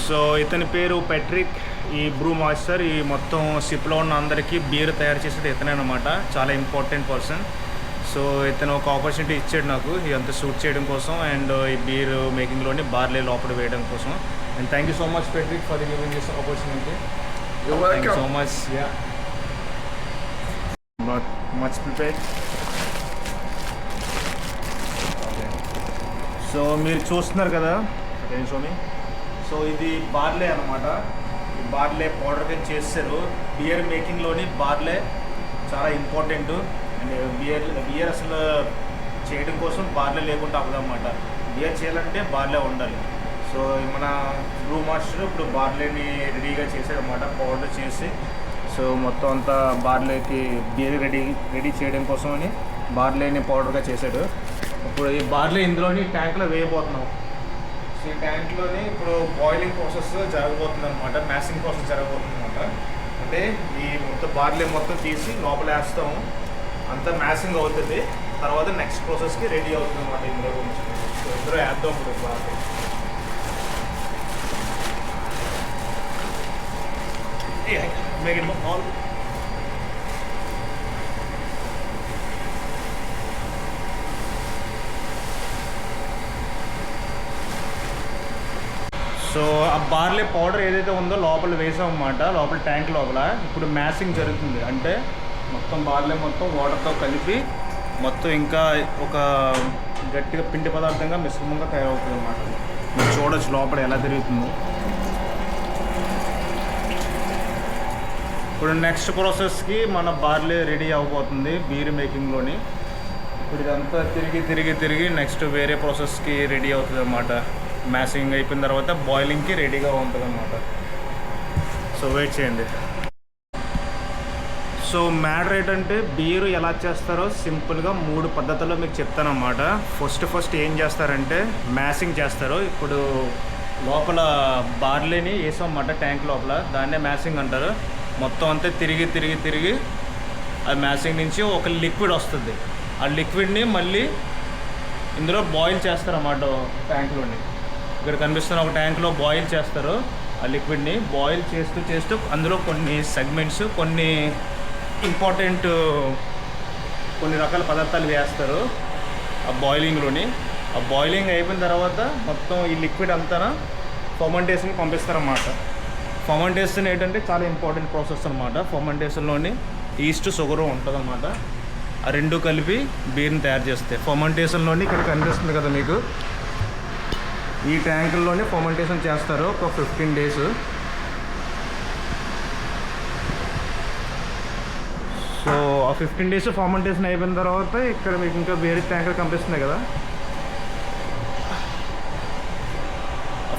So ఇతని పేరు పెట్రిక్. ఈ బ్రూ మాస్టర్ ఈ మొత్తం షిప్లో ఉన్న అందరికీ బీర్ తయారు చేసేది ఇతనే అనమాట. చాలా ఇంపార్టెంట్ పర్సన్. సో ఇతను ఒక ఆపర్చునిటీ ఇచ్చాడు నాకు ఇదంతా షూట్ చేయడం కోసం అండ్ ఈ బీర్ మేకింగ్లోని బార్లే లోపల వేయడం కోసం. And thank you so much Patrick for giving this opportunity. Thank you so much. Ya not much prepared. Okay, so మీరు చూస్తున్నారు కదా స్వామి. సో ఇది బార్లే అనమాట. ఈ బార్లే పౌడర్ కింద చేస్తారు. బియర్ మేకింగ్లోని బార్లే చాలా ఇంపార్టెంట్. అండ్ బియర్ అసలు చేయడం కోసం బార్లే లేకుండా అవ్వదన్నమాట. బియర్ చేయాలంటే బార్లే ఉండాలి. సో మన బ్రూ మాస్టర్ ఇప్పుడు బార్లేని రెడీగా చేశాడనమాట, పౌడర్ చేసి. సో మొత్తం అంతా బార్లేకి బియర్ రెడీ చేయడం కోసం అని బార్లేని పౌడర్గా చేశాడు. ఇప్పుడు ఈ బార్లే ఇందులోని ట్యాంక్లో వేయబోతున్నాం. ఈ ట్యాంక్లోని ఇప్పుడు బాయిలింగ్ ప్రాసెస్ జరగబోతుంది అనమాట, మ్యాసింగ్ ప్రాసెస్ జరగబోతుంది అనమాట. అంటే ఈ మొత్తం బార్లే మొత్తం తీసి లోపల వేస్తాము, అంతా మ్యాసింగ్ అవుతుంది. తర్వాత నెక్స్ట్ ప్రాసెస్కి రెడీ అవుతుంది అనమాట. ఇందులో సో ఇందులో వేద్దాం ఇప్పుడు barley. Make it all. So ఆ బార్లే పౌడర్ ఏదైతే ఉందో లోపల వేసామన్నమాట, లోపల ట్యాంక్ లోపల. ఇప్పుడు మ్యాసింగ్ జరుగుతుంది. అంటే మొత్తం బార్లే మొత్తం వాటర్తో కలిపి మొత్తం ఇంకా ఒక గట్టిగా పిండి పదార్థంగా మిశ్రమంగా తయారవుతుంది అన్నమాట. మీరు చూడొచ్చు లోపల ఎలా తిరుగుతుందో. ఇప్పుడు నెక్స్ట్ ప్రాసెస్కి మన బార్లే రెడీ అవ్వబోతుంది బీర్ మేకింగ్లోని. ఇప్పుడు ఇదంతా తిరిగి నెక్స్ట్ వేరే ప్రాసెస్కి రెడీ అవుతుంది అన్నమాట. మ్యాసింగ్ అయిపోయిన తర్వాత బాయిలింగ్కి రెడీగా ఉంటుంది అన్నమాట. సో వెయిట్ చేయండి. సో మ్యాటర్ ఏంటంటే బీరు ఎలా చేస్తారో సింపుల్గా 3 పద్ధతుల్లో మీకు చెప్తానమాట. ఫస్ట్ ఏం చేస్తారంటే మ్యాసింగ్ చేస్తారు. ఇప్పుడు లోపల బార్లేని వేసామన్నమాట ట్యాంక్ లోపల, దాన్నే మ్యాసింగ్ అంటారు. మొత్తం అంతా తిరిగి ఆ మ్యాసింగ్ నుంచి ఒక లిక్విడ్ వస్తుంది. ఆ లిక్విడ్ని మళ్ళీ ఇందులో బాయిల్ చేస్తారన్నమాట ట్యాంక్లోని. ఇక్కడ కనిపిస్తున్న ఒక ట్యాంక్లో బాయిల్ చేస్తారు. ఆ లిక్విడ్ని బాయిల్ చేస్తూ అందులో కొన్ని సెగ్మెంట్స్, కొన్ని ఇంపార్టెంట్ కొన్ని రకాల పదార్థాలు వేస్తారు ఆ బాయిలింగ్లోని. ఆ బాయిలింగ్ అయిపోయిన తర్వాత మొత్తం ఈ లిక్విడ్ అంతా ఫర్మెంటేషన్కి పంపిస్తారన్నమాట. ఫర్మెంటేషన్ ఏంటంటే చాలా ఇంపార్టెంట్ ప్రాసెస్ అనమాట. ఫర్మెంటేషన్లోని ఈస్ట్ షుగరు ఉంటుంది అన్నమాట. ఆ రెండు కలిపి బీర్ని తయారు చేస్తాయి. ఫర్మెంటేషన్లోని ఇక్కడ కనిపిస్తుంది కదా మీకు, ఈ ట్యాంకుల్లోనే ఫర్మెంటేషన్ చేస్తారు ఒక 15 days. సో ఆ 15 days ఫర్మెంటేషన్ అయిపోయిన తర్వాత ఇక్కడ మీకు ఇంకా వేరే ట్యాంకులు కనిపిస్తున్నాయి కదా.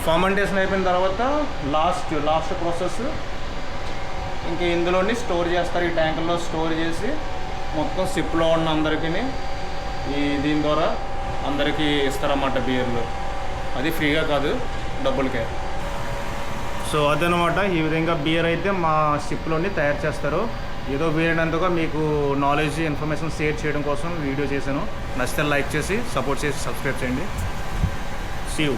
ఫర్మెంటేషన్ అయిపోయిన తర్వాత లాస్ట్ ప్రాసెస్ ఇంకా ఇందులోని స్టోర్ చేస్తారు. ఈ ట్యాంకుల్లో స్టోర్ చేసి మొత్తం షిప్లో ఉన్న అందరికీ దీని ద్వారా అందరికీ ఇస్తారన్నమాట బీర్లు. అది ఫ్రీగా కాదు, డబ్బులకే. సో అదనమాట. ఈ విధంగా బియర్ అయితే మా షిప్లోని తయారు చేస్తారు. ఏదో వీలైనంతగా మీకు నాలెడ్జ్ ఇన్ఫర్మేషన్ షేర్ చేయడం కోసం వీడియో చేశాను. నచ్చితే లైక్ చేసి సపోర్ట్ చేసి సబ్స్క్రైబ్ చేయండి. See you.